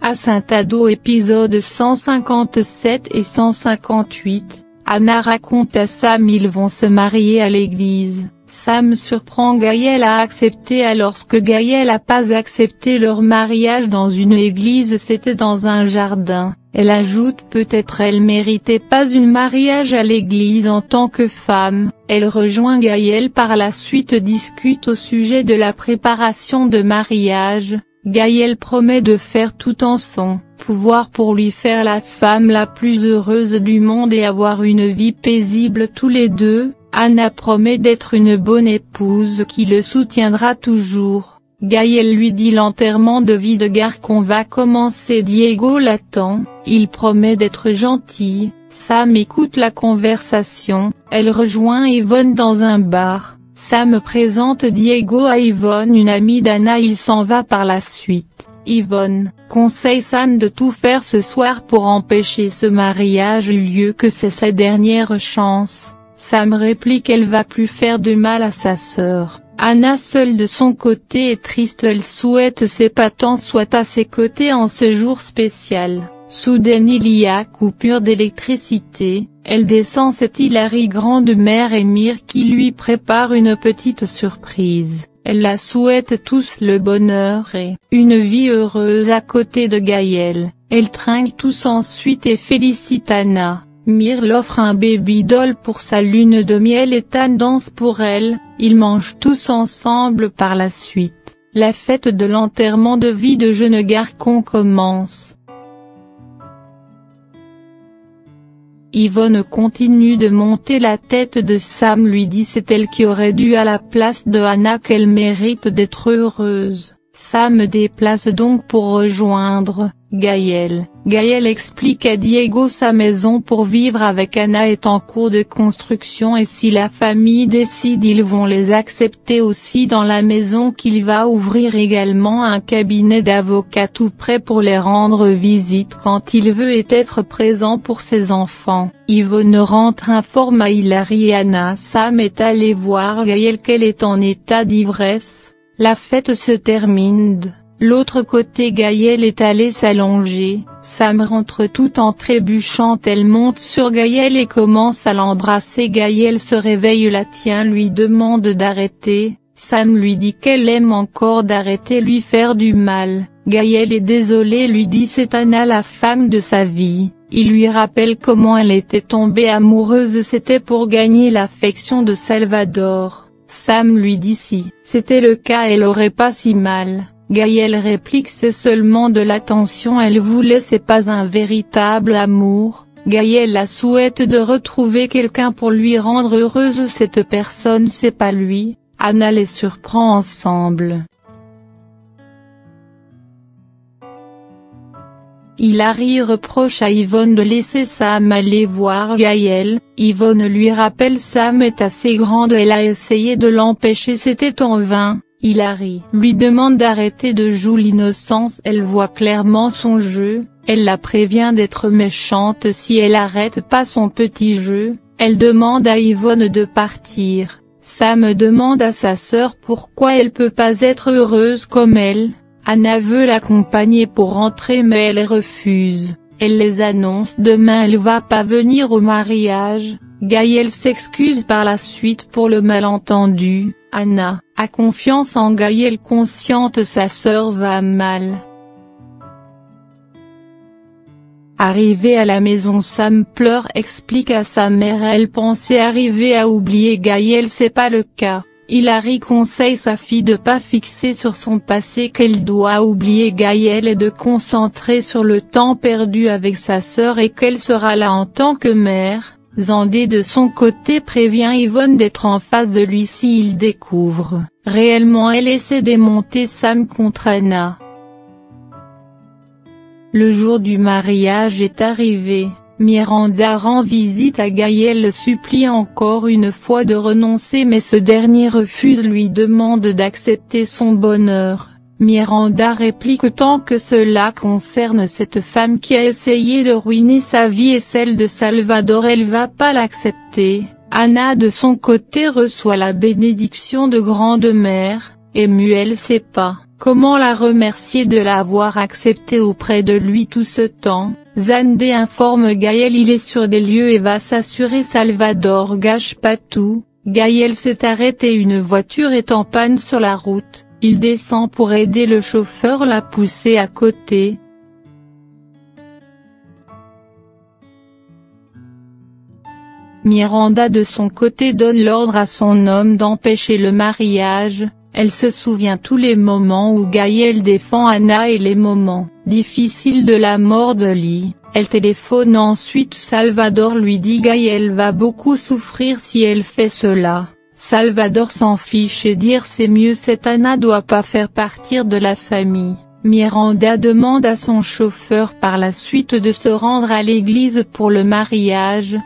À Saint-Ado épisode 157 et 158, Anna raconte à Sam ils vont se marier à l'église. Sam surprend Gaël à accepter alors que Gaël n'a pas accepté leur mariage dans une église, c'était dans un jardin. Elle ajoute peut-être elle méritait pas un mariage à l'église en tant que femme. Elle rejoint Gaël par la suite, discute au sujet de la préparation de mariage. Gaël promet de faire tout en son pouvoir pour lui faire la femme la plus heureuse du monde et avoir une vie paisible tous les deux. Anna promet d'être une bonne épouse qui le soutiendra toujours. Gaël lui dit l'enterrement de vie de Garcon va commencer, Diego l'attend, il promet d'être gentil. Sam écoute la conversation, elle rejoint Yvonne dans un bar. Sam présente Diego à Yvonne, une amie d'Anna, il s'en va par la suite. Yvonne conseille Sam de tout faire ce soir pour empêcher ce mariage eut lieu, que c'est sa dernière chance. Sam réplique qu'elle va plus faire de mal à sa sœur. Anna seule de son côté est triste, elle souhaite ses patents soient à ses côtés en ce jour spécial. Soudain il y a coupure d'électricité, elle descend, c'est Hilary grande-mère et Mire qui lui prépare une petite surprise. Elle la souhaite tous le bonheur et une vie heureuse à côté de Gaël. Elle trinque tous ensuite et félicite Anna. Mire l'offre un baby doll pour sa lune de miel et Anna danse pour elle, ils mangent tous ensemble par la suite. La fête de l'enterrement de vie de jeune Garcon commence. Yvonne continue de monter la tête de Sam, lui dit c'est elle qui aurait dû à la place de Anna, qu'elle mérite d'être heureuse. Sam déplace donc pour rejoindre Gaël. Gaël explique à Diego sa maison pour vivre avec Anna est en cours de construction et si la famille décide ils vont les accepter aussi dans la maison, qu'il va ouvrir également un cabinet d'avocats tout prêt pour les rendre visite quand il veut et être présent pour ses enfants. Yvonne rentre, informe à Hilary et Anna Sam est allé voir Gaël qu'elle est en état d'ivresse. La fête se termine. De l'autre côté Gaël est allé s'allonger, Sam rentre tout en trébuchant, elle monte sur Gaël et commence à l'embrasser. Gaël se réveille, la tient, lui demande d'arrêter, Sam lui dit qu'elle aime encore d'arrêter lui faire du mal. Gaël est désolé, lui dit c'est Anna la femme de sa vie, il lui rappelle comment elle était tombée amoureuse, c'était pour gagner l'affection de Salvador. Sam lui dit si c'était le cas elle aurait pas si mal. Gaël réplique c'est seulement de l'attention elle voulait, c'est pas un véritable amour. Gaël la souhaite de retrouver quelqu'un pour lui rendre heureuse, cette personne c'est pas lui. Anna les surprend ensemble. Hilary reproche à Yvonne de laisser Sam aller voir Gaël. Yvonne lui rappelle Sam est assez grande, elle a essayé de l'empêcher, c'était en vain. Hilary lui demande d'arrêter de jouer l'innocence, elle voit clairement son jeu, elle la prévient d'être méchante si elle arrête pas son petit jeu, elle demande à Yvonne de partir. Sam demande à sa sœur pourquoi elle peut pas être heureuse comme elle. Anna veut l'accompagner pour rentrer mais elle refuse, elle les annonce demain elle va pas venir au mariage. Gaël s'excuse par la suite pour le malentendu. Anna a confiance en Gaël, consciente sa sœur va mal. Arrivé à la maison Sam pleure, explique à sa mère elle pensait arriver à oublier Gaël, c'est pas le cas. Hilary conseille sa fille de pas fixer sur son passé, qu'elle doit oublier Gaël et de concentrer sur le temps perdu avec sa sœur et qu'elle sera là en tant que mère. Zandé de son côté prévient Yvonne d'être en face de lui s'il découvre réellement elle essaie de démonter Sam contre Anna. Le jour du mariage est arrivé. Miranda rend visite à Gaël, le supplie encore une fois de renoncer mais ce dernier refuse, lui demande d'accepter son bonheur. Miranda réplique tant que cela concerne cette femme qui a essayé de ruiner sa vie et celle de Salvador elle va pas l'accepter. Anna de son côté reçoit la bénédiction de grande-mère, émue elle sait pas comment la remercier de l'avoir accepté auprès de lui tout ce temps. Xandé informe Gaël il est sur des lieux et va s'assurer. Salvador gâche pas tout, Gaël s'est arrêté, une voiture est en panne sur la route, il descend pour aider le chauffeur la pousser à côté. Miranda de son côté donne l'ordre à son homme d'empêcher le mariage. Elle se souvient tous les moments où Gaël défend Anna et les moments difficiles de la mort de Lee. Elle téléphone ensuite. Salvador lui dit Gaël va beaucoup souffrir si elle fait cela. Salvador s'en fiche et dire c'est mieux, cette Anna doit pas faire partir de la famille. Miranda demande à son chauffeur par la suite de se rendre à l'église pour le mariage.